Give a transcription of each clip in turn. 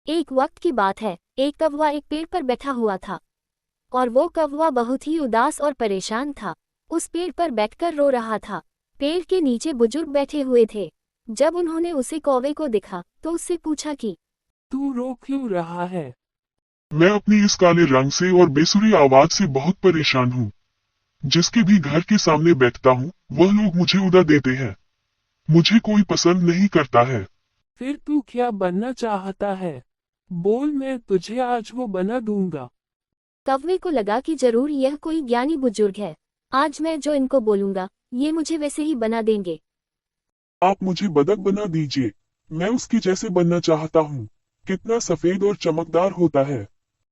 एक वक्त की बात है, एक कौवा एक पेड़ पर बैठा हुआ था और वो कौवा बहुत ही उदास और परेशान था। उस पेड़ पर बैठकर रो रहा था। पेड़ के नीचे बुजुर्ग बैठे हुए थे। जब उन्होंने उसे कौवे को देखा तो उससे पूछा कि तू रो क्यों रहा है? मैं अपनी इस काले रंग से और बेसुरी आवाज से बहुत परेशान हूँ। जिसके भी घर के सामने बैठता हूँ वह लोग मुझे उड़ा देते हैं। मुझे कोई पसंद नहीं करता है। फिर तू क्या बनना चाहता है? बोल, मैं तुझे आज वो बना दूंगा। कौवे को लगा कि जरूर यह कोई ज्ञानी बुजुर्ग है। आज मैं जो इनको बोलूंगा ये मुझे वैसे ही बना देंगे। आप मुझे बतख बना दीजिए। मैं उसके जैसे बनना चाहता हूँ। कितना सफेद और चमकदार होता है।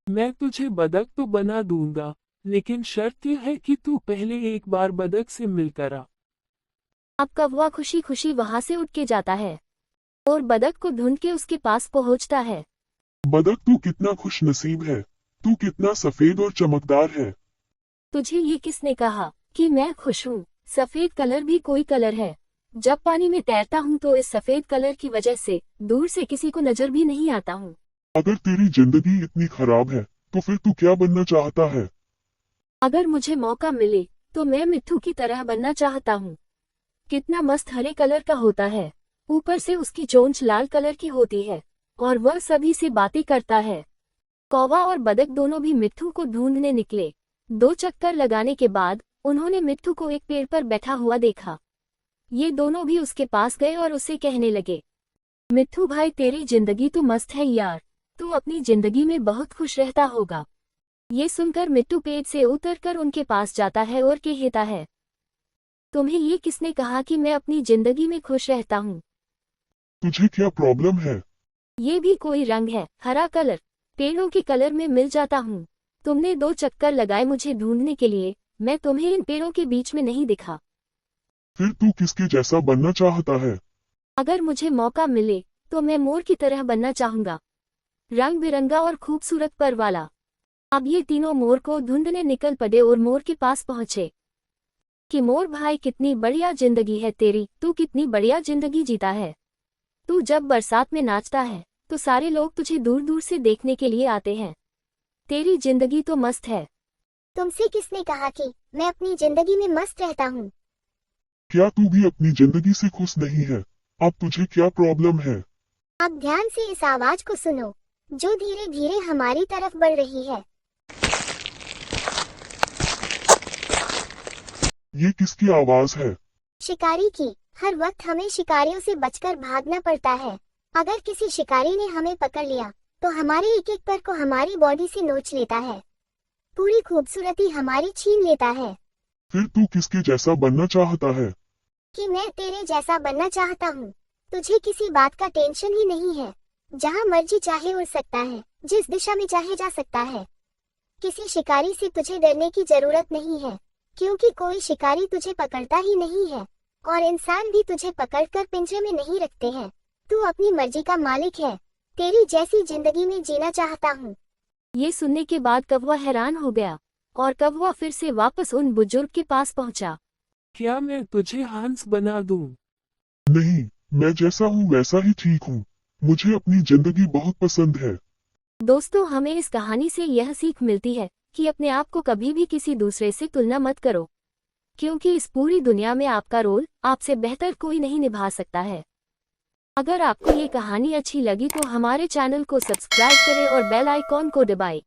मैं तुझे बतख तो बना दूंगा, लेकिन शर्त यह है कि तू पहले एक बार बतख से मिलकर आ। अब कौवा खुशी खुशी वहां से उठ के जाता है और बतख को ढूंढ के उसके पास पहुंचता है। बतख तू कितना खुश नसीब है। तू कितना सफेद और चमकदार है। तुझे ये किसने कहा कि मैं खुश हूँ? सफेद कलर भी कोई कलर है। जब पानी में तैरता हूँ तो इस सफेद कलर की वजह से दूर से किसी को नजर भी नहीं आता हूँ। अगर तेरी जिंदगी इतनी खराब है तो फिर तू क्या बनना चाहता है? अगर मुझे मौका मिले तो मैं मिट्ठू की तरह बनना चाहता हूँ। कितना मस्त हरे कलर का होता है। ऊपर से उसकी चोंच लाल कलर की होती है और वह सभी से बातें करता है। कौवा और बतख दोनों भी मिट्ठू को ढूंढने निकले। 2 चक्कर लगाने के बाद उन्होंने मिट्ठू को एक पेड़ पर बैठा हुआ देखा। ये दोनों भी उसके पास गए और उसे कहने लगे, मिट्ठू भाई, तेरी जिंदगी तो मस्त है यार। तू अपनी जिंदगी में बहुत खुश रहता होगा। ये सुनकर मिट्ठू पेड़ से उतरकर उनके पास जाता है और कहता है, तुम्हें ये किसने कहा कि मैं अपनी जिंदगी में खुश रहता हूँ? तुझे क्या प्रॉब्लम है? ये भी कोई रंग है, हरा कलर। पेड़ों के कलर में मिल जाता हूँ। तुमने 2 चक्कर लगाए मुझे ढूंढने के लिए, मैं तुम्हें इन पेड़ों के बीच में नहीं दिखा। फिर तू किसके जैसा बनना चाहता है? अगर मुझे मौका मिले तो मैं मोर की तरह बनना चाहूंगा, रंग बिरंगा और खूबसूरत पर वाला। अब ये तीनों मोर को ढूंढने निकल पड़े और मोर के पास पहुंचे कि मोर भाई, कितनी बढ़िया जिंदगी है तेरी। तू कितनी बढ़िया जिंदगी जीता है। तू जब बरसात में नाचता है तो सारे लोग तुझे दूर दूर से देखने के लिए आते हैं। तेरी जिंदगी तो मस्त है। तुमसे किसने कहा कि मैं अपनी जिंदगी में मस्त रहता हूँ? क्या तू भी अपनी जिंदगी से खुश नहीं है? अब तुझे क्या प्रॉब्लम है? अब ध्यान से इस आवाज को सुनो, जो धीरे धीरे हमारी तरफ बढ़ रही है। ये किसकी आवाज है? शिकारी की। हर वक्त हमें शिकारियों से बचकर भागना पड़ता है। अगर किसी शिकारी ने हमें पकड़ लिया तो हमारे एक एक पर को हमारी बॉडी से नोच लेता है। पूरी खूबसूरती हमारी छीन लेता है। फिर तू किसके जैसा बनना चाहता है? कि मैं तेरे जैसा बनना चाहता हूँ। तुझे किसी बात का टेंशन ही नहीं है। जहाँ मर्जी चाहे उड़ सकता है, जिस दिशा में चाहे जा सकता है। किसी शिकारी से तुझे डरने की जरूरत नहीं है, क्योंकि कोई शिकारी तुझे पकड़ता ही नहीं है और इंसान भी तुझे पकड़कर पिंजरे में नहीं रखते हैं। तू अपनी मर्जी का मालिक है। तेरी जैसी जिंदगी में जीना चाहता हूँ। ये सुनने के बाद कौवा हैरान हो गया और कौवा फिर से वापस उन बुजुर्ग के पास पहुंचा। क्या मैं तुझे हंस बना दूं? नहीं, मैं जैसा हूँ वैसा ही ठीक हूँ। मुझे अपनी जिंदगी बहुत पसंद है। दोस्तों, हमें इस कहानी से यह सीख मिलती है कि अपने आप को कभी भी किसी दूसरे से तुलना मत करो, क्योंकि इस पूरी दुनिया में आपका रोल आपसे बेहतर कोई नहीं निभा सकता है। अगर आपको ये कहानी अच्छी लगी तो हमारे चैनल को सब्सक्राइब करें और बेल आइकॉन को दबाएं।